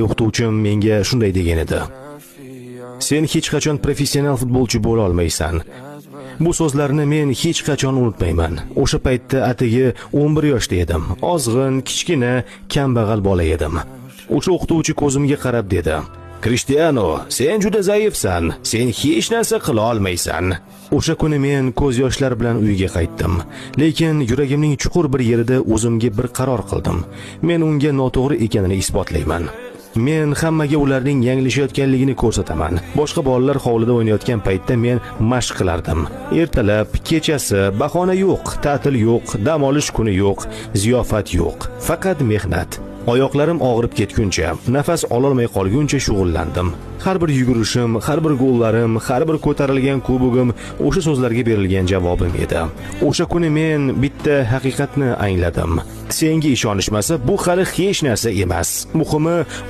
o'qituvchim menga shunday degan edi: sen hech qachon professional futbolchi bo'la olmaysan. Bu so'zlarni men hech qachon unutmayman. O'sha paytda atigi 11 yoshda edim. Ozg'in, kichkina, kambag'al bola edim. O'sha o'qituvchi ko'zimga qarab dedi: Cristiano, sen juda zaifsan. Sen hech narsa qila olmaysan. O'sha kuni men ko'z yoshlar bilan uyga qaytdim. Lekin yuragimning chuqur bir yerida o'zimga bir qaror qildim. Men unga noto'g'ri ekanini isbotlayman. Men hammaga ularning yanglishayotganligini ko'rsataman. Boshqa bolalar hovlida o'ynayotgan paytda men mashq qilardim. Ertalab, kechasi, bahona yo'q, ta'til yo'q, dam olish kuni yo'q, ziyofat yo'q. Faqat mehnat. Oyoqlarim og'rib ketguncha, nafas ololmay qolguncha shug'ullandim. Har bir yugurishim, har bir gollarim, har bir ko'tarilgan kubogim o'sha so'zlarga berilgan javobim edi. O'sha kuni men bitta haqiqatni angladim. Senga ishonishmasa, bu hali hech narsa emas. Muhimi